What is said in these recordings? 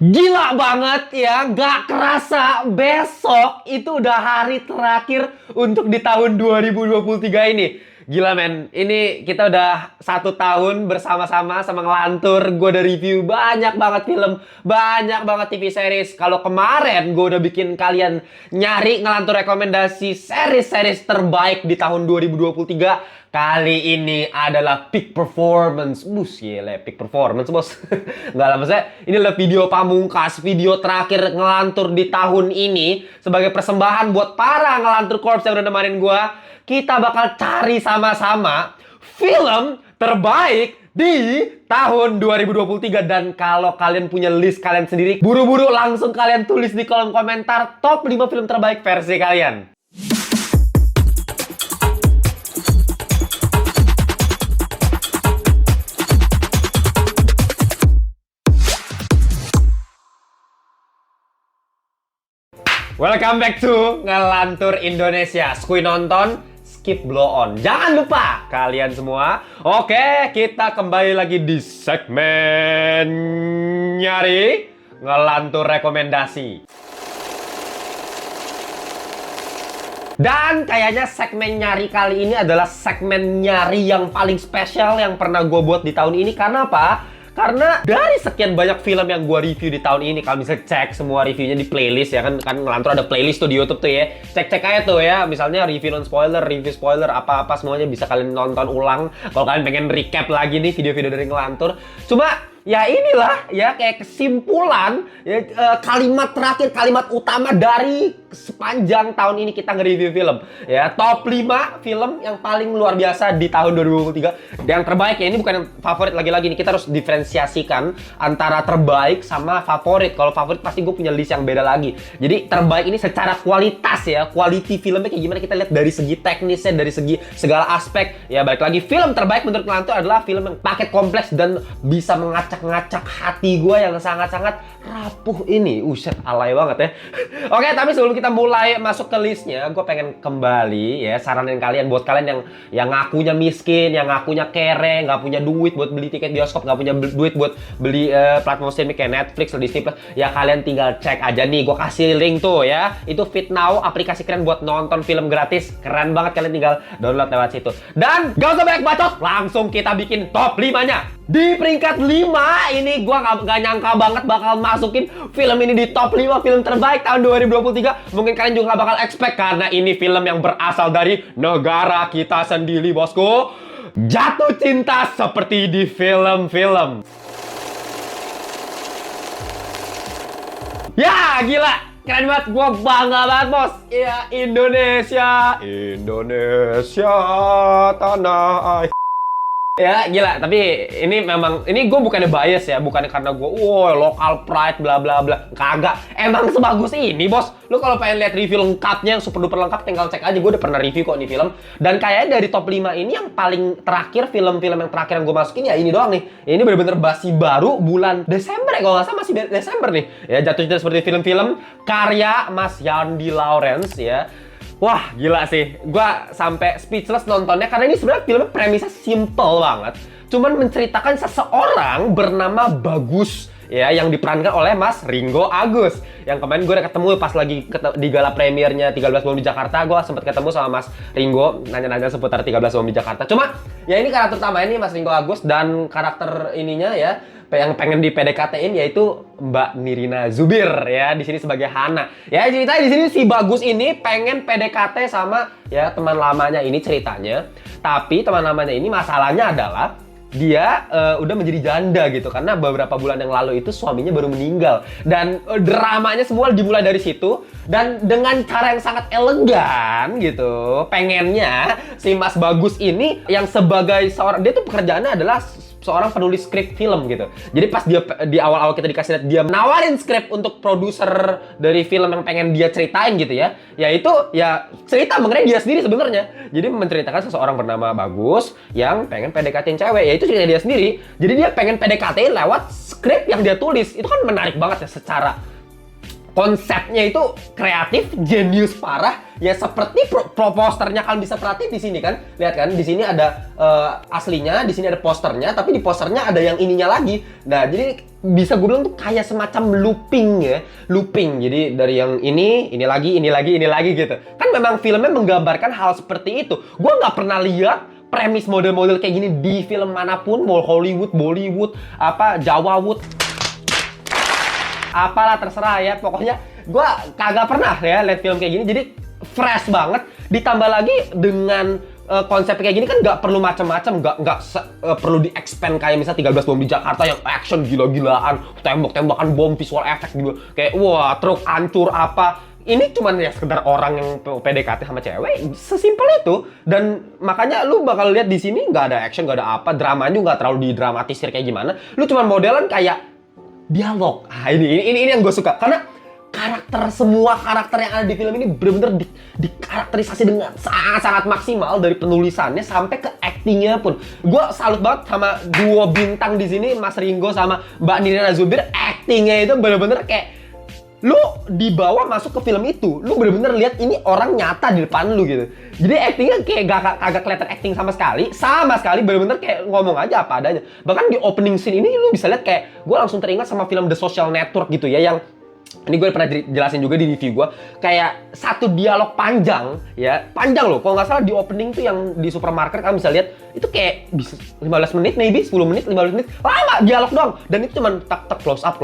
Gila banget ya, gak kerasa besok itu udah hari terakhir untuk di tahun 2023 ini. Gila men, ini kita udah 1 tahun bersama-sama sama ngelantur. Gue udah review banyak banget film, banyak banget TV series. Kalau kemarin gue udah bikin kalian nyari ngelantur rekomendasi series-series terbaik di tahun 2023. Kali ini adalah peak performance. Bus, gila, peak performance, bos. Nggak lah, maksudnya ini adalah video pamungkas, video terakhir ngelantur di tahun ini. Sebagai persembahan buat para ngelantur korps yang udah nemenin gua. Kita bakal cari sama-sama film terbaik di tahun 2023. Dan kalau kalian punya list kalian sendiri, buru-buru langsung kalian tulis di kolom komentar top 5 film terbaik versi kalian. Welcome back to Ngelantur Indonesia. Skui nonton, skip blow on. Jangan lupa kalian semua. Oke, kita kembali lagi di segmen nyari ngelantur rekomendasi. Dan kayaknya segmen nyari kali ini adalah segmen nyari yang paling spesial yang pernah gue buat di tahun ini. Karena apa? Karena dari sekian banyak film yang gue review di tahun ini, kalau bisa cek semua reviewnya di playlist ya kan ngelantur ada playlist tuh di YouTube tuh ya. Cek-cek aja tuh ya, misalnya review non spoiler, review spoiler, apa-apa semuanya bisa kalian nonton ulang. Kalau kalian pengen recap lagi nih video-video dari ngelantur. Cuma ya inilah ya kayak kesimpulan ya, kalimat terakhir, kalimat utama dari sepanjang tahun ini kita nge-review film ya. Top 5 film yang paling luar biasa di tahun 2023. Yang terbaik ya, ini bukan yang favorit lagi-lagi nih. Kita harus diferensiasikan antara terbaik sama favorit. Kalau favorit pasti gue punya list yang beda lagi. Jadi terbaik ini secara kualitas ya, quality filmnya kayak gimana kita lihat dari segi teknisnya, dari segi segala aspek. Ya balik lagi, film terbaik menurut Ngelantur adalah film yang paket kompleks dan bisa ngacak hati gue yang sangat-sangat rapuh ini. Uset, alay banget ya. Oke, tapi sebelum kita mulai masuk ke listnya, gue pengen kembali ya saranin kalian buat kalian yang ngakunya miskin, yang ngakunya kere, nggak punya duit buat beli tiket bioskop, nggak punya duit buat beli platform streaming kayak Netflix atau Disney Plus. Ya kalian tinggal cek aja nih, gue kasih link tuh ya. Itu Fit Now, aplikasi keren buat nonton film gratis. Keren banget, kalian tinggal download lewat situ. Dan gak usah banyak bacot, langsung kita bikin top 5-nya. Di peringkat 5 ini gue gak nyangka banget bakal masukin film ini di top 5 film terbaik tahun 2023. Mungkin kalian juga gak bakal expect karena ini film yang berasal dari negara kita sendiri, bosku. Jatuh cinta seperti di film-film. Ya gila, keren banget, gue bangga banget bos. Ya Indonesia, Indonesia tanah air. Ya gila, tapi ini memang, ini gue bukannya bias ya, bukannya karena gue local pride bla bla bla, kagak. Emang sebagus ini bos. Lu kalau pengen lihat review lengkapnya yang super duper lengkap, tinggal cek aja. Gue udah pernah review kok nih film. Dan kayaknya dari top 5 ini yang paling terakhir, film-film yang terakhir yang gue masukin ya ini doang nih. Ini bener-bener basi baru bulan Desember ya, kalau nggak salah masih Desember nih. Ya jatuh cinta seperti film-film karya Mas Yandi Lawrence ya. Wah gila sih, gua sampai speechless nontonnya karena ini sebenarnya filmnya premisnya simple banget. Cuman menceritakan seseorang bernama Bagus ya, yang diperankan oleh Mas Ringgo Agus. Yang kemarin gue udah ketemu pas lagi di gala premiernya 13 Bom di Jakarta. Gue sempat ketemu sama Mas Ringgo, nanya-nanya seputar 13 Bom di Jakarta. Cuma ya ini karakter utama ini Mas Ringgo Agus, dan karakter ininya ya yang pengen di PDKT-in yaitu Mbak Nirina Zubir ya, di sini sebagai Hana. Ya ceritanya di sini si Bagus ini pengen PDKT sama ya teman lamanya ini ceritanya. Tapi teman lamanya ini masalahnya adalah dia udah menjadi janda gitu karena beberapa bulan yang lalu itu suaminya baru meninggal. Dan dramanya semua dimulai dari situ. Dan dengan cara yang sangat elegan gitu, pengennya si Mas Bagus ini yang sebagai seorang, dia tuh pekerjaannya adalah seorang penulis skrip film gitu. Jadi pas dia di awal-awal kita dikasih lihat dia nawarin skrip untuk produser dari film yang pengen dia ceritain gitu ya. Yaitu ya cerita mengenai dia sendiri sebenarnya. Jadi menceritakan seseorang bernama Bagus yang pengen PDKT-in cewek. Ya itu cerita dia sendiri. Jadi dia pengen PDKT-in lewat skrip yang dia tulis. Itu kan menarik banget ya secara konsepnya itu kreatif, jenius parah. Ya seperti posternya, kalian bisa perhatiin di sini kan, lihat kan, di sini ada aslinya, di sini ada posternya, tapi di posternya ada yang ininya lagi. Nah, jadi bisa gue bilang tuh kayak semacam looping ya, looping. Jadi dari yang ini lagi, ini lagi, ini lagi gitu. Kan memang filmnya menggambarkan hal seperti itu. Gue nggak pernah lihat premis model-model kayak gini di film manapun, mau Hollywood, Bollywood, apa Jawawood, apalah terserah ya. Pokoknya gue kagak pernah ya lihat film kayak gini. Jadi fresh banget, ditambah lagi dengan konsep kayak gini kan nggak perlu macam-macam, nggak perlu di-expand kayak misalnya 13 Bom di Jakarta yang action gila-gilaan, tembak-tembakan bom, visual effect gitu, kayak wah truk hancur apa. Ini cuman ya sekedar orang yang PDKT sama cewek, sesimpel itu. Dan makanya lu bakal lihat di sini nggak ada action, nggak ada apa, dramanya juga nggak terlalu didramatisir kayak gimana. Lu cuman modelan kayak dialog. Ah, ini yang gue suka karena semua karakter yang ada di film ini benar-benar dikarakterisasi dengan sangat-sangat maksimal, dari penulisannya sampai ke actingnya pun. Gue salut banget sama duo bintang di sini, Mas Ringo sama Mbak Nirina Zubir. Actingnya itu benar-benar kayak lu dibawa masuk ke film itu, lu bener-bener lihat ini orang nyata di depan lu gitu. Jadi actingnya kayak kagak kelihatan acting sama sekali bener-bener kayak ngomong aja apa adanya. Bahkan di opening scene ini lu bisa lihat kayak gue langsung teringat sama film The Social Network gitu ya, yang ini gue pernah jelasin juga di review gue, kayak satu dialog panjang ya, panjang loh. Kalau nggak salah di opening tuh yang di supermarket kalian bisa lihat itu kayak bisa 15 menit, maybe 10 menit, 15 menit, lama dialog doang. Dan itu cuma tak close up.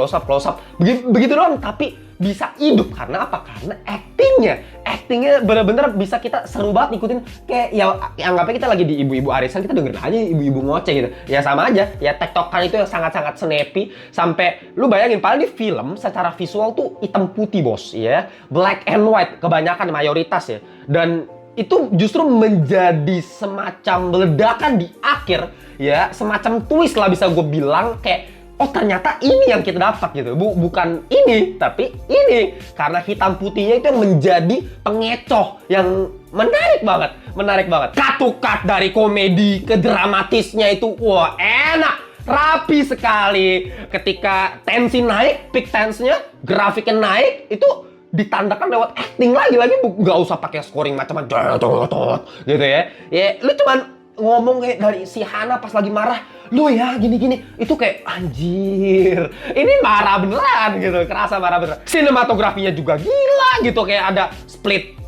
Begitu doang, tapi bisa hidup karena apa? Karena actingnya bener-bener bisa kita seru banget ikutin. Kayak ya anggapnya kita lagi di ibu-ibu arisan, kita dengerin aja ibu-ibu ngoceh gitu. Ya sama aja, ya tektokan itu yang sangat-sangat snappy. Sampai lu bayangin, paling di film secara visual tuh hitam putih bos ya, black and white kebanyakan, mayoritas ya. Dan itu justru menjadi semacam ledakan di akhir ya, semacam twist lah bisa gue bilang, kayak oh ternyata ini yang kita dapat gitu. Bukan ini, tapi ini. Karena hitam putihnya itu yang menjadi pengecoh yang menarik banget. Cut dari komedi ke dramatisnya itu, wah enak, rapi sekali. Ketika tensi naik, peak tense-nya, grafiknya naik, itu ditandakan lewat acting lagi nggak usah pakai scoring macam-macam gitu ya. Ya lu cuman ngomong kayak dari si Hana pas lagi marah, lu ya gini-gini, itu kayak anjir, ini marah beneran gitu, kerasa marah beneran. Sinematografinya juga gila gitu, kayak ada split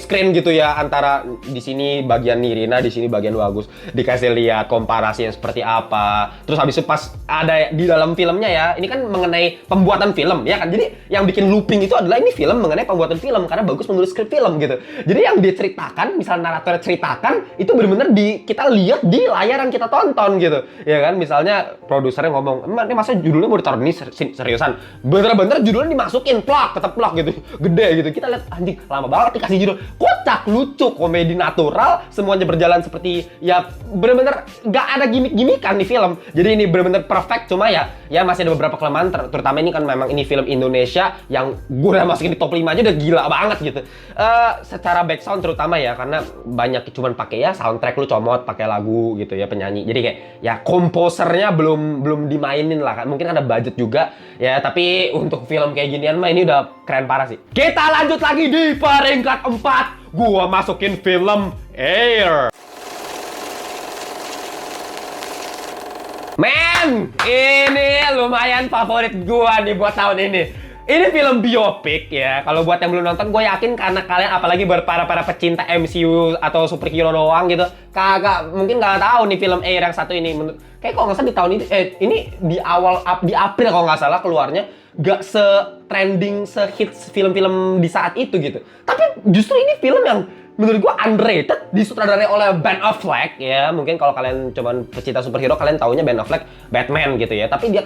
screen gitu ya, antara di sini bagian Nirina, di sini bagian Bagus, dikasih lihat komparasinya seperti apa. Terus habis itu pas ada di dalam filmnya ya, ini kan mengenai pembuatan film ya kan, jadi yang bikin looping itu adalah ini film mengenai pembuatan film karena Bagus menulis skrip film gitu. Jadi yang diceritakan, misalnya narator ceritakan, itu bener-bener kita lihat di layar yang kita tonton gitu ya kan. Misalnya produsernya ngomong, emang ini masa judulnya mau ditaruh ini seriusan, bener-bener judulnya dimasukin tetap plak gitu, gede gitu. Kita lihat anjing lama banget dikasih judul, kocak, lucu, komedi natural, semuanya berjalan seperti ya bener-bener gak ada gimmick-gimmickan di film. Jadi ini bener-bener perfect. Cuma ya masih ada beberapa kelemahan, terutama ini kan memang ini film Indonesia yang gue udah masukin di top 5 aja udah gila banget gitu. Secara background terutama ya, karena banyak cuman pakai ya soundtrack, lu comot pakai lagu gitu ya, penyanyi. Jadi kayak ya komposernya belum dimainin lah kan. Mungkin ada budget juga ya, tapi untuk film kayak ginian mah ini udah keren parah sih. Kita lanjut lagi di peringkat 4. Gua masukin film Air. Men, ini lumayan favorit gua nih buat tahun ini. Ini film biopik ya. Kalau buat yang belum nonton, gue yakin karena kalian apalagi para pecinta MCU atau superhero doang gitu, mungkin nggak tahu nih film Air yang satu ini. Kayak kalau nggak salah di tahun ini di April kalau nggak salah keluarnya, nggak se-trending, se-hits film-film di saat itu gitu. Tapi justru ini film yang menurut gua underrated, disutradarai oleh Ben Affleck ya. Mungkin kalau kalian cuman pecinta superhero, kalian taunya Ben Affleck Batman gitu ya. Tapi dia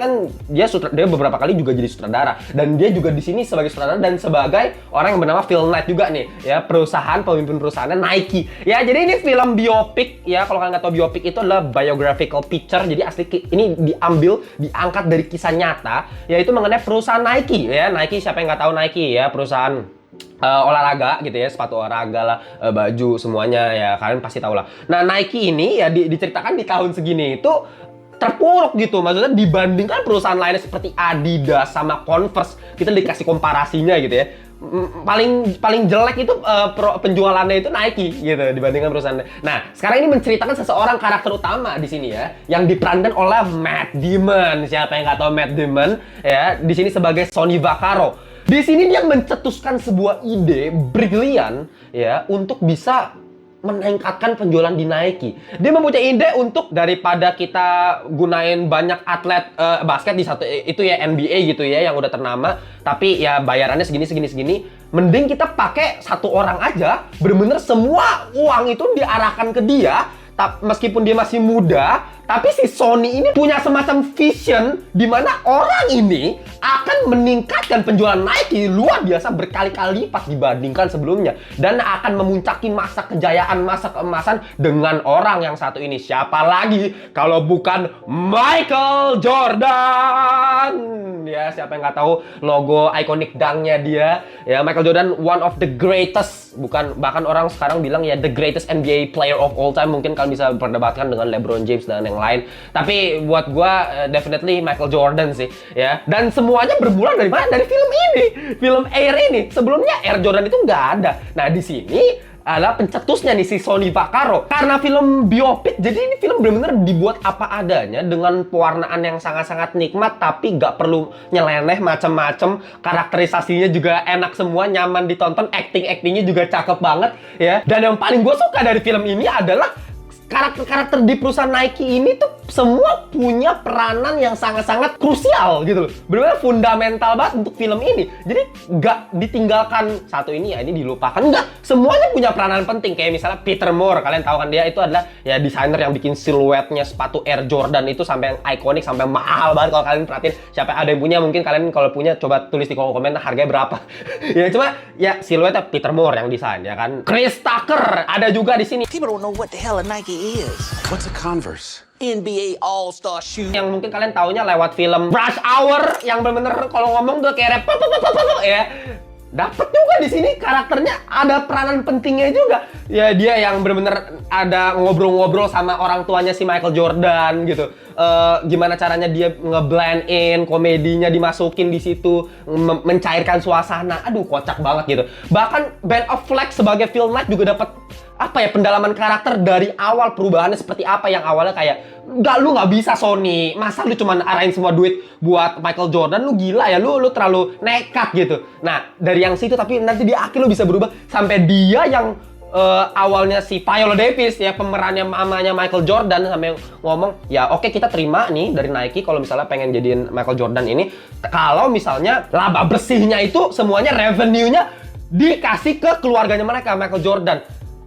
beberapa kali juga jadi sutradara, dan dia juga di sini sebagai sutradara dan sebagai orang yang bernama Phil Knight juga nih ya, pemimpin perusahaannya Nike. Ya, jadi ini film biopik ya. Kalau kalian nggak tahu, biopik itu adalah biographical picture. Jadi asli ini diangkat dari kisah nyata, yaitu mengenai perusahaan Nike ya. Nike, siapa yang nggak tahu Nike ya, perusahaan olahraga gitu ya, sepatu olahraga lah, baju semuanya ya, kalian pasti tahu lah. Nah, Nike ini ya diceritakan di tahun segini itu terpuruk gitu. Maksudnya dibandingkan perusahaan lainnya seperti Adidas sama Converse, kita dikasih komparasinya gitu ya. Paling jelek itu penjualannya itu Nike gitu dibandingkan perusahaan. Nah, sekarang ini menceritakan seseorang karakter utama di sini ya, yang diperankan oleh Matt Damon. Siapa yang nggak tahu Matt Damon ya? Di sini sebagai Sonny Vaccaro. Di sini dia mencetuskan sebuah ide brilian ya untuk bisa meningkatkan penjualan di Nike. Dia mempunyai ide untuk daripada kita gunain banyak atlet basket di satu itu ya NBA gitu ya yang udah ternama, tapi ya bayarannya segini, mending kita pakai satu orang aja, bener-bener semua uang itu diarahkan ke dia. Meskipun dia masih muda, tapi si Sony ini punya semacam vision di mana orang ini akan meningkatkan penjualan Nike luar biasa berkali-kali lipat dibandingkan sebelumnya, dan akan memuncaki masa kejayaan, masa keemasan dengan orang yang satu ini. Siapa lagi kalau bukan Michael Jordan? Ya, siapa yang nggak tahu logo ikonik dunk-nya dia? Ya, Michael Jordan one of the greatest, bahkan orang sekarang bilang ya the greatest NBA player of all time. Mungkin kalian bisa perdebatkan dengan LeBron James dan yang lain. Tapi buat gua definitely Michael Jordan sih, ya. Dan semuanya bermula dari mana? Dari film ini, film Air ini. Sebelumnya Air Jordan itu nggak ada. Nah, di sini adalah pencetusnya nih si Sonny Vaccaro. Karena film biopik, jadi ini film benar-benar dibuat apa adanya dengan pewarnaan yang sangat-sangat nikmat, tapi nggak perlu nyeleneh macam-macam. Karakterisasinya juga enak semua, nyaman ditonton, actingnya juga cakep banget ya. Dan yang paling gue suka dari film ini adalah karakter-karakter di perusahaan Nike ini tuh semua punya peranan yang sangat-sangat krusial gitu loh. Benar-benar fundamental banget untuk film ini. Jadi nggak ditinggalkan satu ini ya, ini dilupakan. Nggak, semuanya punya peranan penting. Kayak misalnya Peter Moore, kalian tahu kan dia itu adalah ya desainer yang bikin siluetnya sepatu Air Jordan itu sampai yang ikonik, sampai mahal banget. Kalau kalian perhatiin, siapa ada yang punya, mungkin kalian kalau punya coba tulis di kolom komentar harganya berapa. Ya cuma ya siluetnya Peter Moore yang desain ya kan. Chris Tucker ada juga di sini. People don't know what the hell a Nike is. What's a Converse? NBA All-Star shoe. Yang mungkin kalian taunya lewat film Rush Hour yang bener-bener kalau ngomong tuh kayak ya. Dapat juga di sini karakternya ada peranan pentingnya juga. Ya dia yang bener-bener ada ngobrol-ngobrol sama orang tuanya si Michael Jordan gitu. Gimana caranya dia nge-blend in, komedinya dimasukin di situ, mencairkan suasana. Aduh, kocak banget gitu. Bahkan Ben Affleck sebagai Phil Knight juga dapat pendalaman karakter dari awal, perubahannya seperti apa. Yang awalnya kayak lu nggak bisa Sony, masa lu cuma arahin semua duit buat Michael Jordan, lu gila ya, lu terlalu nekat gitu. Nah dari yang situ, tapi nanti di akhir lu bisa berubah sampai dia yang awalnya si Viola Davis ya, pemerannya mamanya Michael Jordan, sampai ngomong ya oke, kita terima nih dari Nike kalau misalnya pengen jadiin Michael Jordan ini, kalau misalnya laba bersihnya itu semuanya revenue-nya dikasih ke keluarganya mereka, Michael Jordan.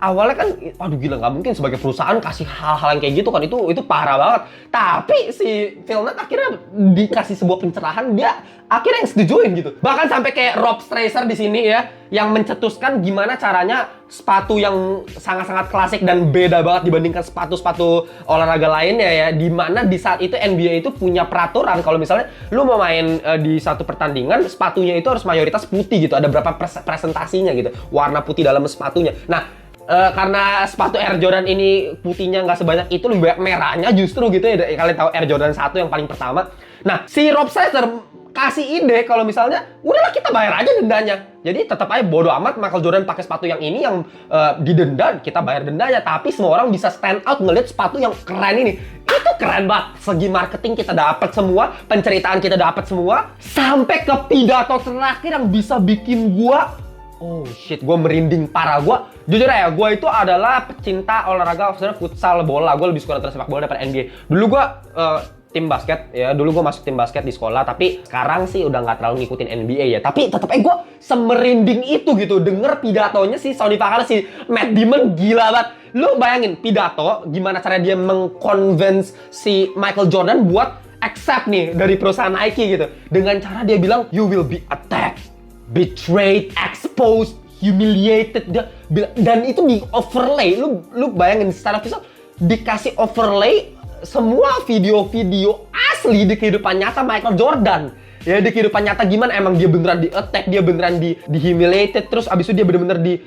Awalnya kan, aduh gila, nggak mungkin sebagai perusahaan kasih hal-hal yang kayak gitu kan, itu parah banget. Tapi si Phil Knight akhirnya dikasih sebuah pencerahan, dia akhirnya yang setujuin gitu. Bahkan sampai kayak Rob Stracer di sini ya, yang mencetuskan gimana caranya sepatu yang sangat-sangat klasik dan beda banget dibandingkan sepatu-sepatu olahraga lainnya ya, dimana di saat itu NBA itu punya peraturan kalau misalnya lu mau main di satu pertandingan, sepatunya itu harus mayoritas putih gitu, ada berapa presentasinya gitu, warna putih dalam sepatunya. Nah karena sepatu Air Jordan ini putihnya nggak sebanyak itu, lebih banyak merahnya justru gitu ya. Kalian tahu Air Jordan 1 yang paling pertama. Nah, si Rob Stracer kasih ide kalau misalnya udahlah kita bayar aja dendanya. Jadi tetap aja bodo amat Michael Jordan pakai sepatu yang ini yang didenda, kita bayar dendanya. Tapi semua orang bisa stand out ngelihat sepatu yang keren ini. Itu keren banget. Segi marketing kita dapat semua, penceritaan kita dapat semua, sampai ke pidato terakhir yang bisa bikin gua oh shit, gue merinding parah. Gue jujur ya, gue itu adalah pecinta olahraga, maksudnya futsal, bola. Gue lebih suka nonton sepak bola daripada NBA. Dulu gue tim basket ya, dulu gue masuk tim basket di sekolah. Tapi sekarang sih udah nggak terlalu ngikutin NBA ya. Tapi tetep gue semerinding itu gitu denger pidatonya si Sonny Vaccaro, si Matt Damon, gila banget. Lu bayangin pidato gimana cara dia mengconvince si Michael Jordan buat accept nih dari perusahaan Nike gitu, dengan cara dia bilang you will be attacked, betrayed, exposed, humiliated, dan itu di overlay. Lu bayangin secara visual dikasih overlay semua video-video asli di kehidupan nyata Michael Jordan. Ya di kehidupan nyata gimana, emang dia beneran di attack, dia beneran di humiliated, terus abis itu dia bener-bener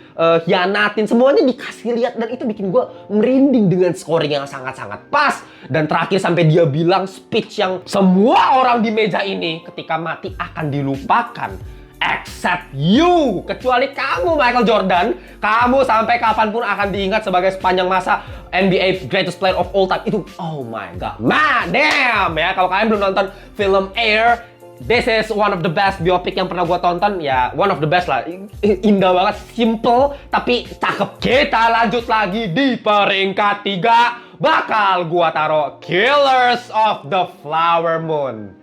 hianatin, semuanya dikasih lihat, dan itu bikin gue merinding dengan scoring yang sangat-sangat pas. Dan terakhir sampai dia bilang speech yang semua orang di meja ini ketika mati akan dilupakan except you, kecuali kamu Michael Jordan. Kamu sampai kapanpun akan diingat sebagai sepanjang masa NBA greatest player of all time. Itu oh my god, man damn ya. Kalau kalian belum nonton film Air, this is one of the best biopic yang pernah gue tonton. Ya, one of the best lah. Indah banget, simple, tapi cakep. Kita lanjut lagi di peringkat 3. Bakal gue taruh Killers of the Flower Moon.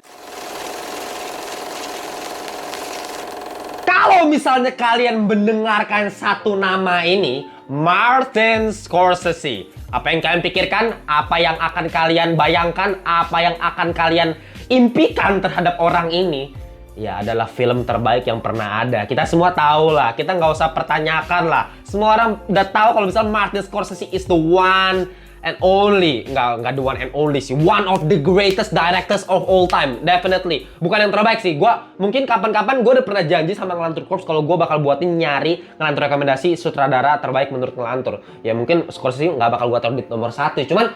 Kalau misalnya kalian mendengarkan satu nama ini, Martin Scorsese, apa yang kalian pikirkan? Apa yang akan kalian bayangkan? Apa yang akan kalian impikan terhadap orang ini? Ya adalah film terbaik yang pernah ada. Kita semua tahu lah, kita nggak usah pertanyakan lah. Semua orang udah tahu kalau misalnya Martin Scorsese is the one and only, nggak the one and only sih, one of the greatest directors of all time, definitely. Bukan yang terbaik sih, mungkin kapan-kapan gue udah pernah janji sama Ngelantur Corps kalau gue bakal buatin nyari Ngelantur rekomendasi sutradara terbaik menurut Ngelantur. Ya mungkin Scorsese nggak bakal gue taruh di nomor 1, cuman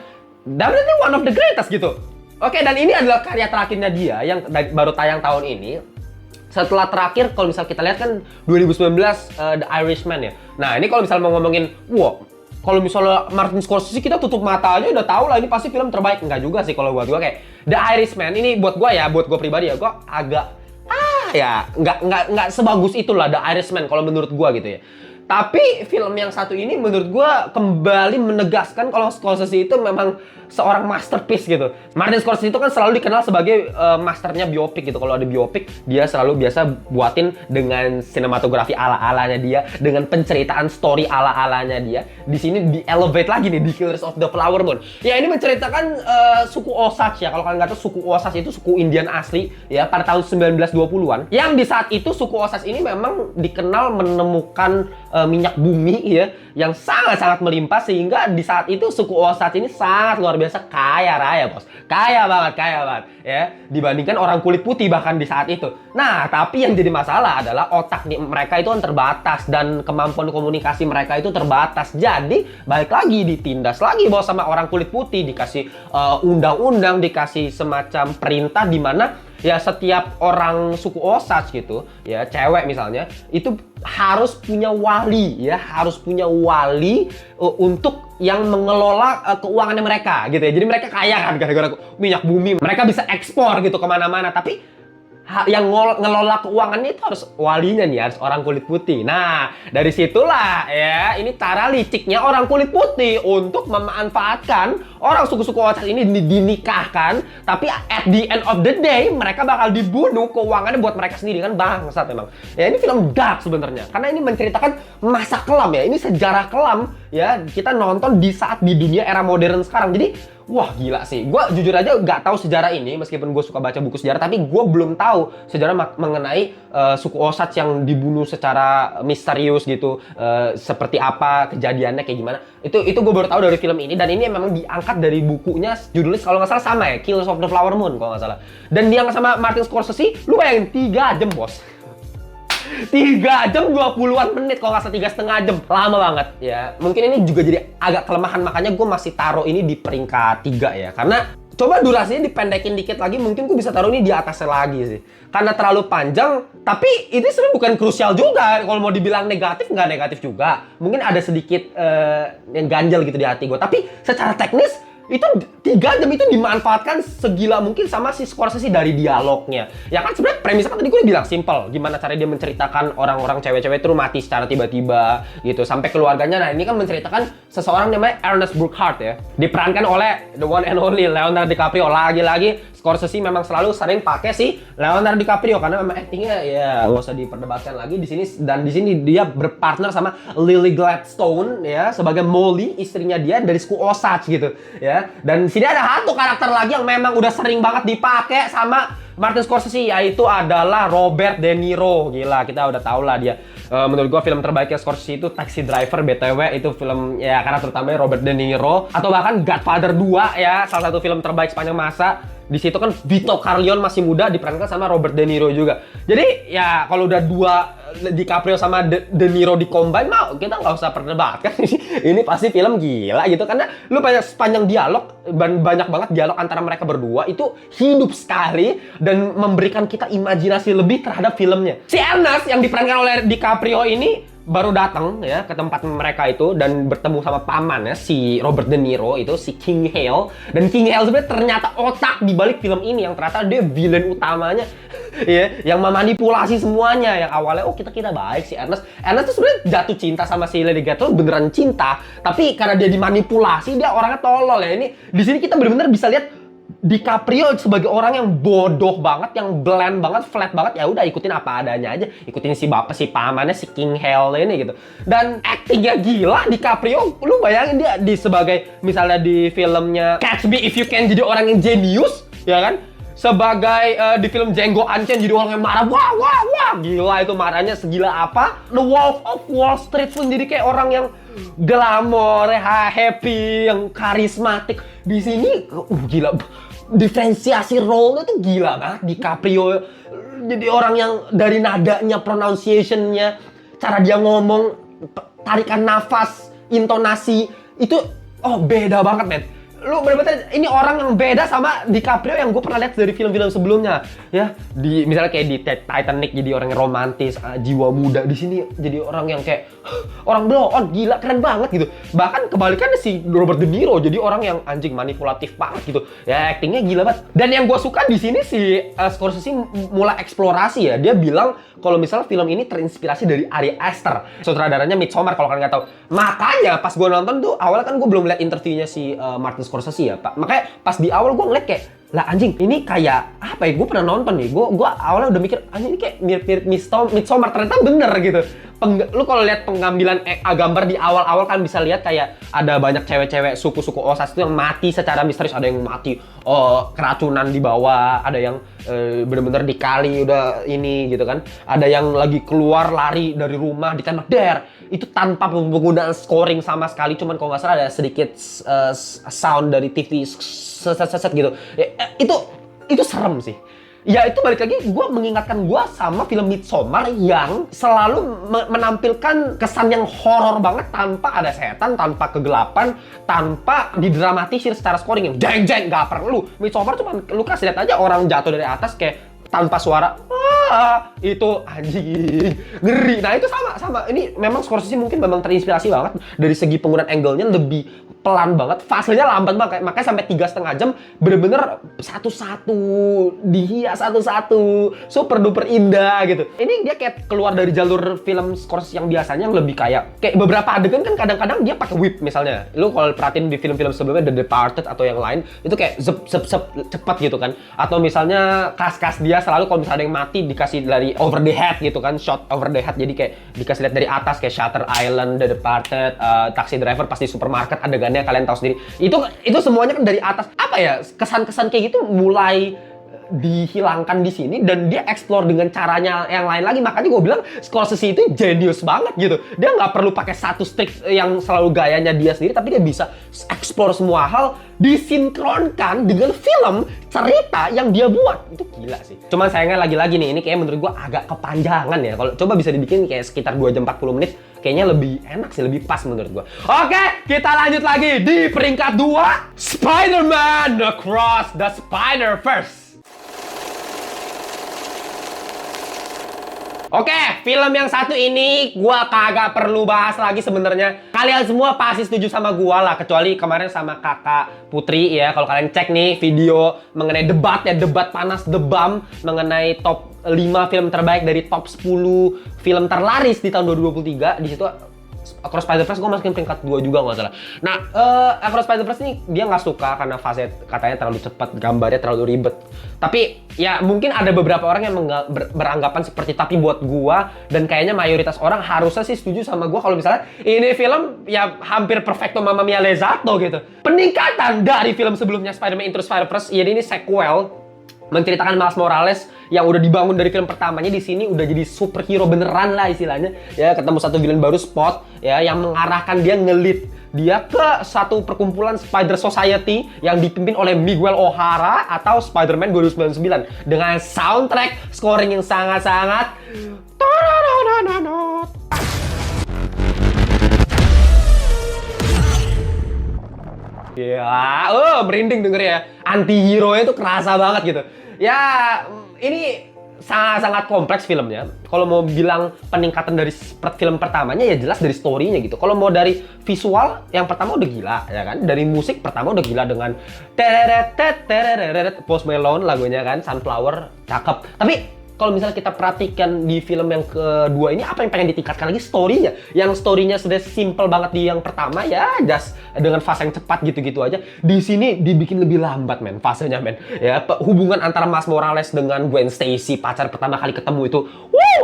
definitely one of the greatest gitu. Oke, dan ini adalah karya terakhirnya dia yang baru tayang tahun ini. Setelah terakhir, kalau misal kita lihat kan 2019 The Irishman ya. Nah ini kalau misal mau ngomongin, kalau misalnya Martin Scorsese kita tutup mata aja udah tahu lah ini pasti film terbaik. Enggak juga sih kalau buat gue, kayak The Irishman ini buat gue ya, buat gue pribadi ya, gue agak ya nggak sebagus itulah The Irishman kalau menurut gue gitu ya. Tapi film yang satu ini menurut gue kembali menegaskan kalau Scorsese itu memang seorang masterpiece gitu. Martin Scorsese itu kan selalu dikenal sebagai masternya biopik gitu. Kalau ada biopik, dia selalu biasa buatin dengan sinematografi ala-alanya dia, dengan penceritaan story ala-alanya dia. Di sini di-elevate lagi nih di Killers of the Flower Moon. Ya ini menceritakan suku Osage ya. Kalau kalian nggak tahu, suku Osage itu suku Indian asli ya pada tahun 1920-an. Yang di saat itu suku Osage ini memang dikenal menemukan minyak bumi ya yang sangat-sangat melimpah, sehingga di saat itu suku Osage ini sangat luar biasa kaya raya, bos. Kaya banget ya, dibandingkan orang kulit putih bahkan di saat itu. Nah, tapi yang jadi masalah adalah otak mereka itu kan terbatas dan kemampuan komunikasi mereka itu terbatas. Jadi, balik lagi ditindas lagi bos sama orang kulit putih, dikasih undang-undang, dikasih semacam perintah di mana ya setiap orang suku Osage gitu, ya cewek misalnya, itu harus punya wali ya, harus punya wali untuk yang mengelola keuangannya mereka gitu ya. Jadi mereka kaya kan gara-gara minyak bumi, mereka bisa ekspor gitu kemana-mana, tapi yang ngelola keuangannya itu harus walinya nih, harus orang kulit putih. Nah, dari situlah ya, ini cara liciknya orang kulit putih untuk memanfaatkan orang suku-suku Osage ini dinikahkan, tapi at the end of the day mereka bakal dibunuh keuangannya buat mereka sendiri, kan bangsat memang. Ya ini film dark sebenarnya, karena ini menceritakan masa kelam ya, ini sejarah kelam ya, kita nonton di saat di dunia era modern sekarang. Jadi wah gila sih, gue jujur aja nggak tahu sejarah ini, meskipun gue suka baca buku sejarah, tapi gue belum tahu sejarah mengenai suku Osage yang dibunuh secara misterius gitu, seperti apa kejadiannya, kayak gimana. Itu gue baru tahu dari film ini, dan ini memang diangkat dari bukunya, judulnya kalau nggak salah sama ya, Killers of the Flower Moon kalau nggak salah. Dan dia sama Martin Scorsese, lu bayangin 3 jam bos. 3 jam 20-an menit kalau nggak salah, 3,5 jam, lama banget ya. Mungkin ini juga jadi agak kelemahan, makanya gue masih taruh ini di peringkat 3 ya, karena coba durasinya dipendekin dikit lagi, mungkin gue bisa taruh ini di atasnya lagi sih, karena terlalu panjang. Tapi ini sebenarnya bukan krusial juga, kalau mau dibilang negatif nggak negatif juga, mungkin ada sedikit yang ganjel gitu di hati gue, tapi secara teknis itu 3 jam itu dimanfaatkan segila mungkin sama si Scorsese dari dialognya. Ya kan sebenarnya premisnya kan tadi gue bilang simple, gimana cara dia menceritakan orang-orang cewek-cewek itu mati secara tiba-tiba gitu sampai keluarganya. Nah, ini kan menceritakan seseorang namanya Ernest Burkhart ya. Diperankan oleh the one and only Leonardo DiCaprio. Lagi-lagi Scorsese memang selalu sering pakai si Leonardo DiCaprio karena memang actingnya ya nggak usah diperdebatkan lagi di sini. Dan di sini dia berpartner sama Lily Gladstone ya sebagai Molly, istrinya dia dari suku Osage gitu ya. Dan di sini ada satu karakter lagi yang memang udah sering banget dipakai sama Martin Scorsese, yaitu adalah Robert De Niro. Gila, kita udah tau lah dia. Menurut gua film terbaiknya Scorsese itu Taxi Driver, BTW itu film ya karena terutamanya Robert De Niro, atau bahkan Godfather 2 ya, salah satu film terbaik sepanjang masa. Di situ kan Vito Corleone masih muda diperankan sama Robert De Niro juga. Jadi ya kalau udah dua DiCaprio sama De Niro di combine mah kita nggak usah perdebatkan. Ini pasti film gila gitu karena lu banyak sepanjang dialog banyak banget dialog antara mereka berdua itu hidup sekali dan memberikan kita imajinasi lebih terhadap filmnya. Si Ernest yang diperankan oleh DiCaprio ini baru datang ya ke tempat mereka itu dan bertemu sama pamannya si Robert De Niro itu si King Hale, dan King Hale sebenarnya ternyata otak di balik film ini yang ternyata dia villain utamanya ya yang memanipulasi semuanya. Yang awalnya kita baik si Ernest tuh sebenarnya jatuh cinta sama si Lady Gaga, beneran cinta, tapi karena dia dimanipulasi dia orangnya tolol ya. Ini di sini kita benar-benar bisa lihat DiCaprio sebagai orang yang bodoh banget, yang bland banget, flat banget, ya udah ikutin apa adanya aja, ikutin si bapak, si pamannya, si King Hale ini gitu. Dan actingnya gila DiCaprio, lu bayangin dia sebagai misalnya di filmnya Catch Me If You Can jadi orang yang jenius, ya kan? Sebagai di film Django Unchained jadi orang yang marah, wah, gila itu marahnya segila apa. The Wolf of Wall Street pun jadi kayak orang yang glamor, happy, yang karismatik. Di sini gila, diferensiasi role-nya tuh gila banget. DiCaprio jadi orang yang dari nadanya, pronunciation-nya, cara dia ngomong, tarikan nafas, intonasi itu beda banget, men. Lu bener-bener ini orang yang beda sama DiCaprio yang gue pernah lihat dari film-film sebelumnya ya. Di misalnya kayak di Titanic jadi orang yang romantis, jiwa muda. Di sini jadi orang yang kayak orang blow on, gila keren banget gitu. Bahkan kebalikannya si Robert De Niro jadi orang yang anjing manipulatif banget gitu. Ya actingnya gila banget. Dan yang gue suka di sini si Scorsese mulai eksplorasi ya. Dia bilang kalau misalnya film ini terinspirasi dari Ari Aster, sutradaranya Midsommar kalau kalian nggak tahu. Makanya pas gue nonton tuh awalnya kan gue belum lihat interviewnya si Martin Scorsese ya Pak. Makanya pas di awal gue ngeliat kayak lah anjing ini kayak apa ya, gue pernah nonton nih, gue awalnya udah mikir anjing ini kayak mirip-mirip Midsommar, ternyata bener gitu. Lu kalau lihat pengambilan gambar di awal-awal kan bisa lihat kayak ada banyak cewek-cewek suku-suku Osage itu yang mati secara misterius. Ada yang mati keracunan di bawah, ada yang bener-bener dikali udah ini gitu kan, ada yang lagi keluar lari dari rumah ditembak itu tanpa penggunaan scoring sama sekali, cuman kalau nggak salah ada sedikit sound dari TV set gitu ya, itu serem sih. Ya itu balik lagi gue mengingatkan gue sama film Midsommar yang selalu menampilkan kesan yang horor banget tanpa ada setan, tanpa kegelapan, tanpa didramatisir secara scoring yang jeng-jeng, nggak perlu. Midsommar cuma lu kasih lihat aja orang jatuh dari atas kayak tanpa suara, itu anjing ngeri. Nah itu sama ini memang Scorsese mungkin memang terinspirasi banget dari segi penggunaan angle-nya, lebih pelan banget, fasenya lambat banget, makanya sampai 3,5 jam bener-bener satu-satu dihias, satu-satu super duper indah gitu. Ini dia kayak keluar dari jalur film Scorsese yang biasanya, yang lebih kayak beberapa adegan kan kadang-kadang dia pakai whip misalnya. Lu kalau perhatiin di film-film sebelumnya The Departed atau yang lain itu kayak zep cepat gitu kan. Atau misalnya kas-kas dia selalu kalau misalnya ada yang mati dikasih dari over the head gitu kan, shot over the head, jadi kayak dikasih lihat dari atas kayak Shutter Island, The Departed, Taxi Driver, pasti supermarket adegannya kalian tahu sendiri. Itu semuanya kan dari atas. Apa ya, kesan-kesan kayak gitu mulai dihilangkan di sini dan dia explore dengan caranya yang lain lagi. Makanya gue bilang Scorsese itu genius banget gitu. Dia nggak perlu pakai satu stick yang selalu gayanya dia sendiri, tapi dia bisa explore semua hal disinkronkan dengan film cerita yang dia buat. Itu gila sih. Cuman sayangnya lagi-lagi nih, ini kayak menurut gue agak kepanjangan ya. Kalau coba bisa dibikin kayak sekitar 2 jam 40 menit, kayaknya lebih enak sih, lebih pas menurut gue. Oke, kita lanjut lagi di peringkat 2, Spider-Man Across the Spider-Verse. Oke, film yang satu ini gua kagak perlu bahas lagi sebenarnya. Kalian semua pasti setuju sama gua lah, kecuali kemarin sama kakak Putri ya. Kalau kalian cek nih video mengenai debat panas debam mengenai top 5 film terbaik dari top 10 film terlaris di tahun 2023. Di situ Across Spider-Verse gue masukin peringkat 2 juga nggak salah. Nah, Across Spider-Verse ini dia nggak suka karena fase katanya terlalu cepat, gambarnya terlalu ribet. Tapi ya mungkin ada beberapa orang yang beranggapan seperti, tapi buat gua dan kayaknya mayoritas orang harusnya sih setuju sama gua kalau misalnya ini film ya hampir perfecto Mamma Mia Lezzatto gitu. Peningkatan dari film sebelumnya Spider-Man Into the Spider-Verse, jadi ini sequel menceritakan Miles Morales yang udah dibangun dari film pertamanya. Di sini udah jadi superhero beneran lah istilahnya ya, ketemu satu villain baru Spot ya yang mengarahkan dia ngelit dia ke satu perkumpulan Spider Society yang dipimpin oleh Miguel O'Hara atau Spider-Man 2099 dengan soundtrack scoring yang sangat-sangat ya, merinding denger ya. Anti-hero-nya tuh kerasa banget gitu. Ya, ini sangat-sangat kompleks filmnya. Kalau mau bilang peningkatan dari film pertamanya ya jelas dari story-nya gitu. Kalau mau dari visual, yang pertama udah gila ya kan. Dari musik pertama udah gila dengan Post Malone lagunya kan, Sunflower, cakep. Tapi kalau misalnya kita perhatikan di film yang kedua ini, apa yang pengen ditingkatkan lagi? Story-nya. Yang story-nya sudah simple banget di yang pertama, ya just dengan fase yang cepat gitu-gitu aja. Di sini dibikin lebih lambat, men, fasenya, men. Ya, hubungan antara Miles Morales dengan Gwen Stacy, pacar pertama kali ketemu itu,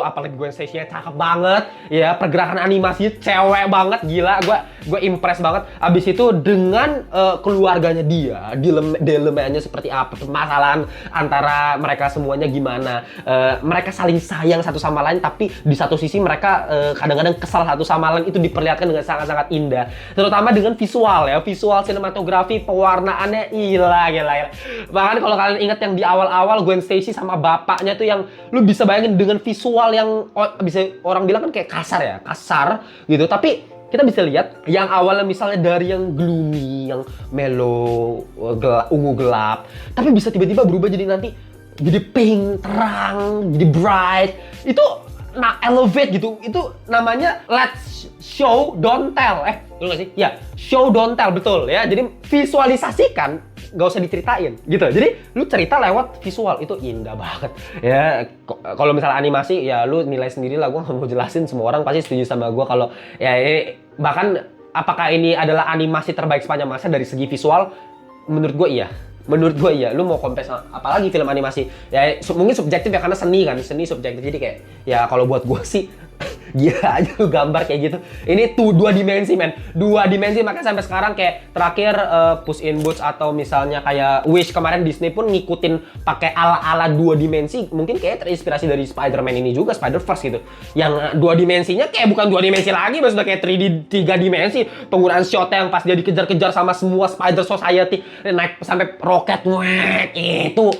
apalagi Gwen Stacy-nya cakep banget. Ya, pergerakan animasinya cewek banget, gila. Gue impress banget. Abis itu dengan keluarganya dia, dilemanya seperti apa, permasalahan antara mereka semuanya gimana. Mereka saling sayang satu sama lain, tapi di satu sisi mereka kadang-kadang kesal satu sama lain. Itu diperlihatkan dengan sangat-sangat indah, terutama dengan visual ya, visual sinematografi, pewarnaannya gila. Bahkan kalau kalian ingat yang di awal-awal Gwen Stacy sama bapaknya tuh, yang lu bisa bayangin dengan visual yang bisa orang bilang kan kayak kasar gitu, tapi kita bisa lihat yang awalnya misalnya dari yang gloomy, yang mellow, ungu gelap, tapi bisa tiba-tiba berubah jadi pink, terang, jadi bright. Itu elevate gitu. Itu namanya let's show don't tell. Betul nggak sih? Ya, show don't tell, betul ya. Jadi visualisasikan, nggak usah diceritain gitu. Jadi lu cerita lewat visual, itu indah banget ya. Kalau misalnya animasi ya lu nilai sendiri lah, gue nggak mau jelasin, semua orang pasti setuju sama gue kalau ya ini, bahkan apakah ini adalah animasi terbaik sepanjang masa dari segi visual? Menurut gue iya. Lu mau compare sama apalagi film animasi ya, mungkin subjektif ya, karena seni subjektif. Jadi kayak ya kalau buat gue sih gila aja lu gambar kayak gitu. Ini tuh 2 dimensi, men. 2 dimensi, makanya sampai sekarang kayak terakhir Puss in Boots atau misalnya kayak Wish kemarin, Disney pun ngikutin pakai ala-ala 2 dimensi. Mungkin kayak terinspirasi dari Spider-Man ini juga, Spider-Verse gitu. Yang 2 dimensinya kayak bukan 2 dimensi lagi, maksudnya kayak 3 dimensi. Penggunaan shotnya yang pas dia dikejar-kejar sama semua Spider Society, naik sampai roket, itu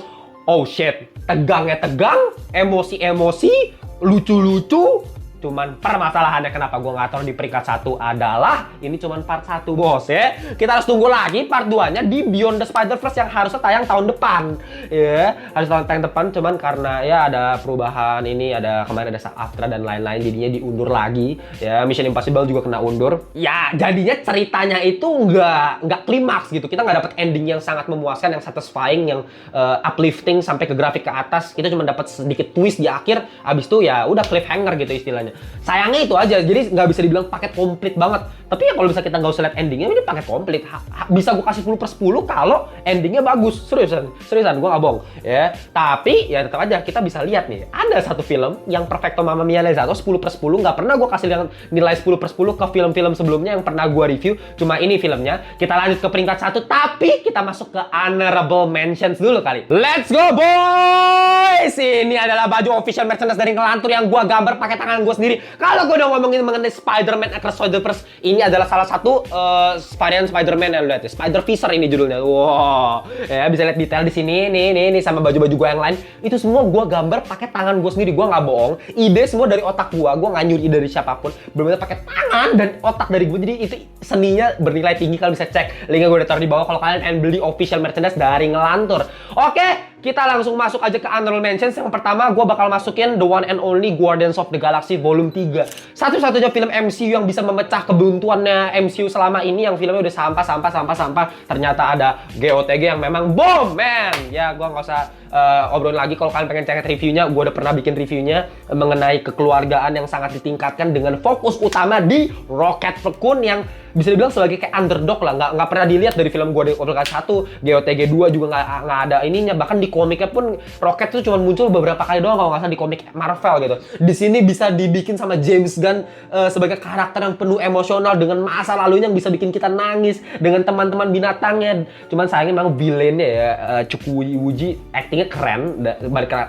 oh shit. Tegangnya tegang, emosi-emosi, lucu-lucu. Cuman permasalahannya kenapa gue nggak taruh di peringkat 1 adalah ini cuman part 1, bos ya. Kita harus tunggu lagi part 2-nya di Beyond the Spider-Verse yang harusnya tayang tahun depan. Ya, harus tayang depan, cuman karena ya ada perubahan ini, ada kemarin ada SAG-AFTRA dan lain-lain, jadinya diundur lagi. Ya, Mission Impossible juga kena undur. Ya, jadinya ceritanya itu nggak klimaks gitu. Kita nggak dapat ending yang sangat memuaskan, yang satisfying, yang uplifting sampai ke grafik ke atas. Kita cuma dapat sedikit twist di akhir. Abis itu ya udah cliffhanger gitu istilahnya. Sayangnya itu aja, jadi nggak bisa dibilang paket komplit banget. Tapi ya kalau bisa kita nggak usah lihat endingnya, ini paket komplit. Bisa gue kasih 10/10 kalau endingnya bagus. Seriusan, gue nggak bohong ya. Tapi ya tetap aja kita bisa lihat nih, ada satu film yang Perfecto Mamma Mia Lezato 10/10. Nggak pernah gue kasih nilai 10/10 ke film-film sebelumnya yang pernah gue review. Cuma ini filmnya. Kita lanjut ke peringkat 1, tapi kita masuk ke honorable mentions dulu kali. Let's go, boys! Ini adalah baju official merchandise dari Ngelantur yang gue gambar pakai tangan gue sendiri. Kalau gue udah ngomongin mengenai Spider-Man Across Spider-Verse, ini adalah salah satu varian Spider-Man yang lihat ya, Spider-Fisher ini judulnya. Wow, ya bisa lihat detail di sini, nih sama baju-baju gue yang lain. Itu semua gue gambar pakai tangan gue sendiri. Gue nggak bohong. Ide semua dari otak gue nggak nyuri ide dari siapapun. Benar-benar pakai tangan dan otak dari gue. Jadi itu seninya bernilai tinggi. Kalian bisa cek linknya, gue udah taruh di bawah kalau kalian pengen beli official merchandise dari Ngelantur. Oke, kita langsung masuk aja ke honorable mentions. Yang pertama gue bakal masukin the one and only Guardians of the Galaxy Volume 3. Satu-satunya film MCU yang bisa memecah kebuntuannya MCU selama ini, yang filmnya udah sampah. Ternyata ada GOTG yang memang boom, man. Ya, gue nggak usah obrolin lagi. Kalau kalian pengen cek reviewnya, gue udah pernah bikin reviewnya mengenai kekeluargaan yang sangat ditingkatkan dengan fokus utama di Rocket Raccoon yang bisa dibilang sebagai kayak underdog lah, nggak pernah dilihat dari film Guardians of the Galaxy 1, GOTG 2 juga nggak ada ininya. Bahkan di komiknya pun Rocket tuh cuma muncul beberapa kali doang kalau nggak salah di komik Marvel gitu. Di sini bisa dibikin sama James Gunn sebagai karakter yang penuh emosional dengan masa lalunya yang bisa bikin kita nangis dengan teman-teman binatangnya. Cuman sayangnya memang villainnya ya Chukwuji, acting actingnya keren,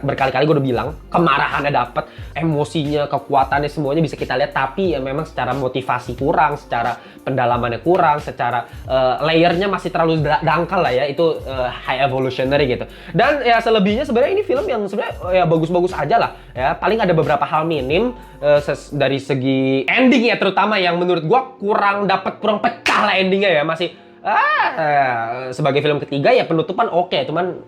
berkali-kali gue udah bilang, kemarahannya dapet, emosinya, kekuatannya semuanya bisa kita lihat, tapi ya memang secara motivasi kurang, secara pendalamannya kurang, secara layernya masih terlalu dangkal lah ya, itu high evolutionary gitu. Dan ya selebihnya sebenarnya ini film yang sebenarnya ya bagus-bagus aja lah ya, paling ada beberapa hal minim dari segi ending ya, terutama yang menurut gue kurang pecah lah endingnya ya, masih sebagai film ketiga ya penutupan oke, cuman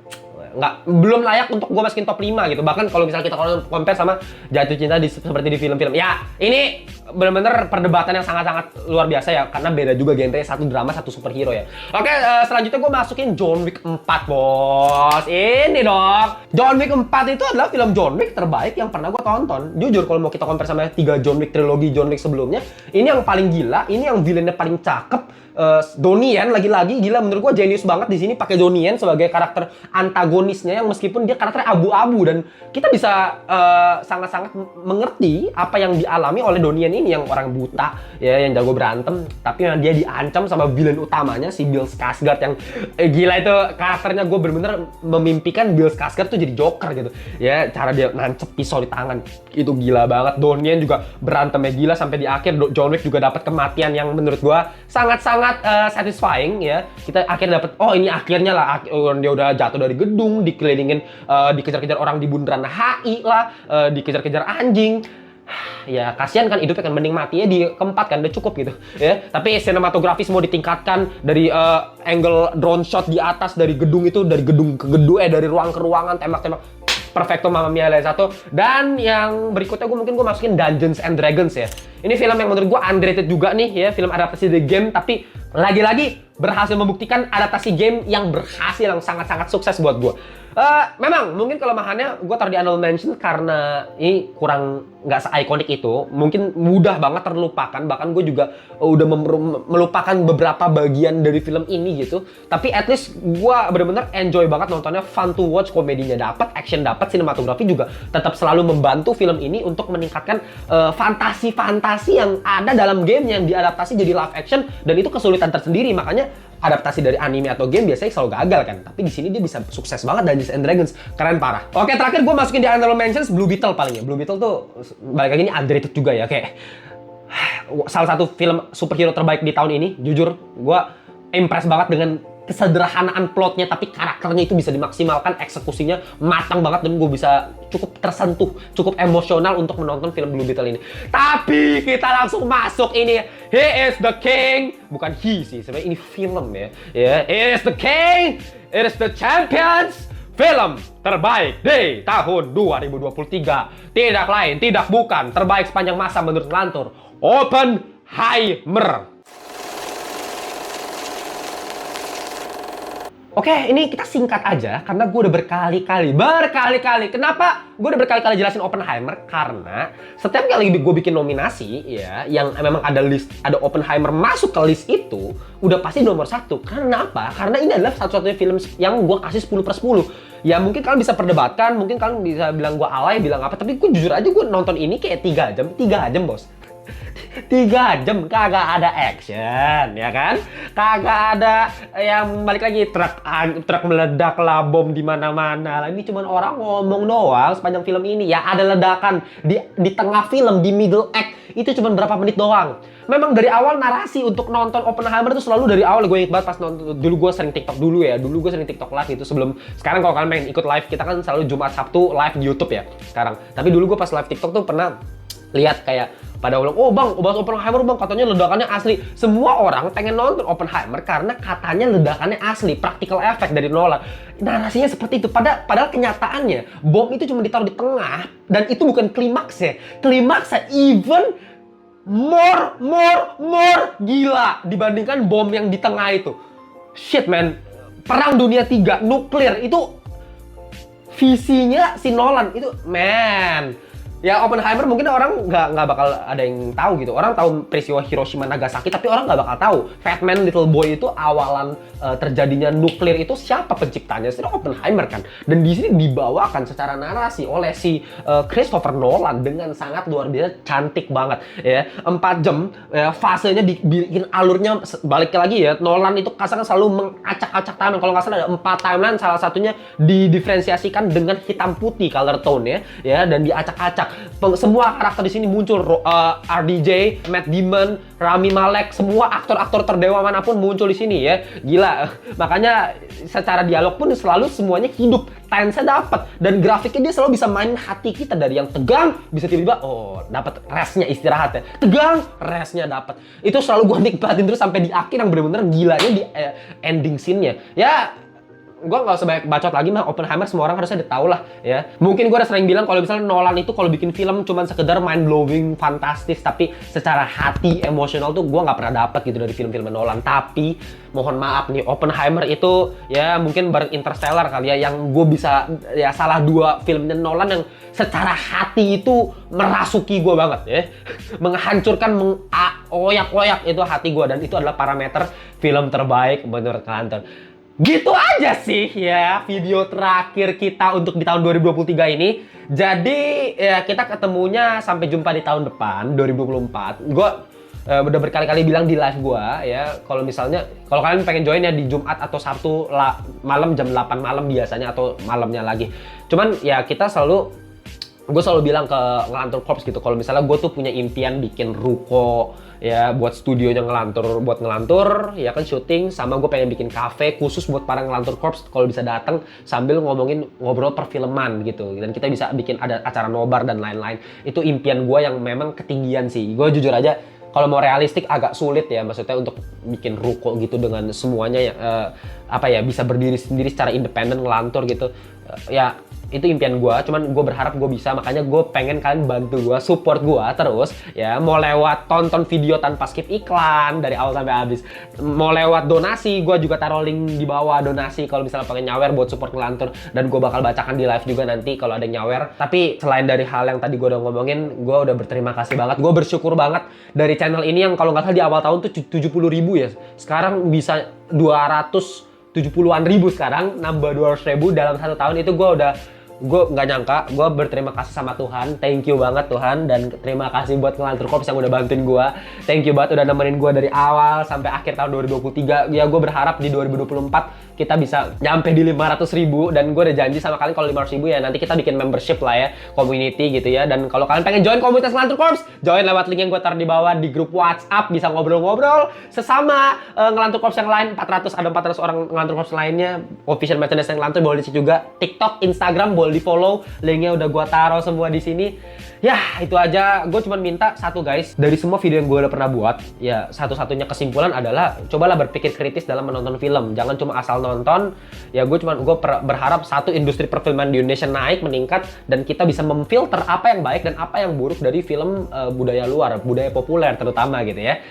belum layak untuk gue masukin top 5 gitu. Bahkan kalau misalnya kita compare sama Jatuh Cinta seperti di film-film ya, ini bener-bener perdebatan yang sangat-sangat luar biasa ya, karena beda juga genre, satu drama satu superhero ya. Oke, selanjutnya gue masukin John Wick 4 bos. Ini dong, John Wick 4 itu adalah film John Wick terbaik yang pernah gue tonton. Jujur kalau mau kita compare sama 3 John Wick trilogi John Wick sebelumnya, ini yang paling gila, ini yang villainnya paling cakep. Donnie Yen lagi-lagi gila, menurut gua jenius banget di sini pakai Donnie Yen sebagai karakter antagonisnya, yang meskipun dia karakternya abu-abu dan kita bisa sangat-sangat mengerti apa yang dialami oleh Donnie Yen ini, yang orang buta ya, yang jago berantem, tapi yang dia diancam sama villain utamanya si Bill Skarsgård yang gila itu karakternya. Gue bener-bener memimpikan Bill Skarsgård tuh jadi Joker gitu ya, cara dia nancep pisau di tangan itu gila banget. Donnie Yen juga berantemnya gila sampai di akhir. John Wick juga dapat kematian yang menurut gua sangat-sangat satisfying ya. Kita akhirnya dapat, oh ini akhirnya lah, dia udah jatuh dari gedung, dikelilingin, dikejar-kejar orang di bundaran HI lah, dikejar-kejar anjing. Ya kasihan kan, hidupnya kan, mending mati ya di keempat kan, udah cukup gitu ya. Tapi sinematografis mau ditingkatkan dari angle drone shot di atas, dari gedung itu, dari gedung ke gedung, dari ruang ke ruangan, tembak-tembak perfecto Mamma Mia satu. Dan yang berikutnya gue masukin Dungeons and Dragons ya. Ini film yang menurut gue underrated juga nih ya, film adaptasi dari game, tapi lagi-lagi berhasil membuktikan adaptasi game yang berhasil, yang sangat-sangat sukses buat gue. Memang mungkin kelemahannya gue taruh di honorable mention karena ini kurang nggak se-ikonik itu, mungkin mudah banget terlupakan. Bahkan gue juga udah melupakan beberapa bagian dari film ini gitu. Tapi at least gue bener-bener enjoy banget nontonnya, fun to watch, komedinya dapat, action dapat, sinematografi juga tetap selalu membantu film ini untuk meningkatkan fantasi-fantasi yang ada dalam game yang diadaptasi jadi live action, dan itu kesulitan tersendiri. Makanya adaptasi dari anime atau game biasanya selalu gagal kan, tapi di sini dia bisa sukses banget. Dungeons and Dragons keren parah. Oke, terakhir gue masukin di honorable mentions Blue Beetle paling ya. Blue Beetle tuh balik lagi ini underrated juga ya, kayak salah satu film superhero terbaik di tahun ini. Jujur gue impress banget dengan kesederhanaan plotnya, tapi karakternya itu bisa dimaksimalkan, eksekusinya matang banget, dan gue bisa cukup tersentuh, cukup emosional untuk menonton film Blue Beetle ini. Tapi kita langsung masuk ini, he is the king, bukan he sih sebenarnya, ini film ya, he is the king, it is the champions, film terbaik di tahun 2023, tidak lain, tidak bukan, terbaik sepanjang masa menurut Lantur, Oppenheimer. Oke, ini kita singkat aja karena gue udah berkali-kali. Kenapa gue udah berkali-kali jelasin Oppenheimer? Karena setiap kali gue bikin nominasi ya, yang memang ada list, ada Oppenheimer masuk ke list itu, udah pasti nomor 1. Kenapa? Karena ini adalah satu-satunya film yang gue kasih 10/10. Ya mungkin kalian bisa perdebatkan, mungkin kalian bisa bilang gue alay, bilang apa, tapi gue jujur aja gue nonton ini kayak 3 jam bos. 3 jam kagak ada action ya kan, kagak ada yang balik lagi truk meledak lah, bom di mana-mana. Ini cuma orang ngomong doang sepanjang film ini ya. Ada ledakan di tengah film, di middle act itu cuma berapa menit doang. Memang dari awal narasi untuk nonton Oppenheimer itu selalu dari awal. Gue ingat banget pas nonton dulu, gue sering TikTok dulu ya. Dulu gue sering TikTok live itu sebelum. Sekarang kalau kalian pengen ikut live, kita kan selalu Jumat Sabtu live di YouTube ya sekarang. Tapi dulu gue pas live TikTok tuh pernah lihat kayak pada ulang, oh bang, bahas Oppenheimer bang, katanya ledakannya asli. Semua orang pengen nonton Oppenheimer karena katanya ledakannya asli, practical effect dari Nolan. Narasinya seperti itu, padahal kenyataannya bom itu cuma ditaruh di tengah, dan itu bukan klimaksnya. Klimaksnya even more gila dibandingkan bom yang di tengah itu. Shit man, Perang Dunia 3 nuklir itu visinya si Nolan itu, man. Ya Oppenheimer mungkin orang nggak bakal ada yang tahu gitu. Orang tahu peristiwa Hiroshima Nagasaki, tapi orang nggak bakal tahu Fat Man Little Boy itu awalan terjadinya nuklir itu siapa penciptanya? Itu Oppenheimer kan. Dan di sini dibawakan secara narasi oleh si Christopher Nolan dengan sangat luar biasa cantik banget ya. 4 jam ya, fasenya dibikin alurnya balik lagi ya. Nolan itu kasarnya selalu mengacak-acak timeline. Kalau nggak salah ada 4 timeline, salah satunya didiferensiasikan dengan hitam putih color tone ya dan diacak-acak. Semua karakter di sini muncul, RDJ, Matt Damon, Rami Malek, semua aktor-aktor terdewa manapun muncul di sini ya. Gila. Makanya secara dialog pun selalu semuanya hidup. Tense-nya dapat dan grafiknya dia selalu bisa main hati kita dari yang tegang bisa tiba-tiba dapat restnya, istirahat ya. Tegang, restnya dapat. Itu selalu gue nikmatin terus sampai di akhir yang bener-bener gilanya di ending scene-nya. Ya gue nggak usah banyak bacot lagi mah. Oppenheimer semua orang harusnya udah tahu lah ya. Mungkin gue udah sering bilang kalau misalnya Nolan itu kalau bikin film cuman sekedar mind blowing, fantastis, tapi secara hati, emosional tuh gue nggak pernah dapat gitu dari film-film Nolan. Tapi mohon maaf nih, Oppenheimer itu ya mungkin bareng Interstellar kali ya yang gue bisa ya salah 2 filmnya Nolan yang secara hati itu merasuki gue banget ya. Menghancurkan, mengoyak-oyak itu hati gue, dan itu adalah parameter film terbaik menurut kalian. Gitu aja sih ya video terakhir kita untuk di tahun 2023 ini. Jadi ya kita ketemunya sampai jumpa di tahun depan 2024. Gue udah berkali-kali bilang di live gue ya, kalau misalnya kalau kalian pengen join ya di Jumat atau Sabtu malam jam 8 malam biasanya, atau malamnya lagi. Cuman ya gue selalu bilang ke Ngelantur Corps gitu, kalau misalnya gue tuh punya impian bikin ruko ya buat studionya Ngelantur, buat ngelantur ya kan syuting, sama gue pengen bikin cafe khusus buat para Ngelantur Corps kalau bisa datang sambil ngobrol perfilman gitu, dan kita bisa bikin ada acara nobar dan lain-lain. Itu impian gue yang memang ketinggian sih. Gue jujur aja kalau mau realistik agak sulit ya, maksudnya untuk bikin ruko gitu dengan semuanya ya bisa berdiri sendiri secara independen ngelantur gitu. Ya itu impian gue, cuman gue berharap gue bisa. Makanya gue pengen kalian bantu gue, support gue terus ya, mau lewat tonton video tanpa skip iklan dari awal sampai habis, mau lewat donasi, gue juga taruh link di bawah donasi kalau misalnya pengen nyawer buat support Ngelantur, dan gue bakal bacakan di live juga nanti kalau ada yang nyawer. Tapi selain dari hal yang tadi gue udah ngomongin, gue udah berterima kasih banget, gue bersyukur banget dari channel ini yang kalau nggak salah di awal tahun tuh 70.000 ya, sekarang bisa 270-an ribu, sekarang nambah 200.000 dalam 1 tahun. Itu gue nggak nyangka. Gue berterima kasih sama Tuhan, thank you banget Tuhan, dan terima kasih buat Ngelantur Corps yang udah bantuin gue. Thank you banget udah nemenin gue dari awal sampai akhir tahun 2023. Ya gue berharap di 2024 kita bisa nyampe di 500.000, dan gue udah janji sama kalian kalau 500.000 ya nanti kita bikin membership lah ya, community gitu ya. Dan kalau kalian pengen join komunitas Ngelantur Corps, join lewat link yang gue taruh di bawah di grup WhatsApp, bisa ngobrol-ngobrol sesama Ngelantur Corps yang lain. 400 orang Ngelantur Corps lainnya, official merchandise yang Ngelantur boleh dicek juga. TikTok, Instagram boleh di follow, linknya udah gue taruh semua di sini. Ya itu aja, gue cuma minta satu guys, dari semua video yang gue udah pernah buat ya, satu-satunya kesimpulan adalah cobalah berpikir kritis dalam menonton film, jangan cuma asal nonton ya. Gue berharap satu, industri perfilman di Indonesia naik, meningkat, dan kita bisa memfilter apa yang baik dan apa yang buruk dari film budaya luar, budaya populer terutama gitu ya.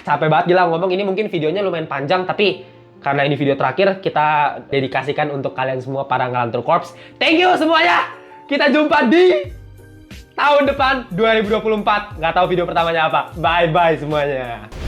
Capek banget gila ngomong ini, mungkin videonya lumayan panjang, tapi karena ini video terakhir, kita dedikasikan untuk kalian semua para Ngelantur Corps. Thank you semuanya. Kita jumpa di tahun depan 2024. Nggak tahu video pertamanya apa. Bye-bye semuanya.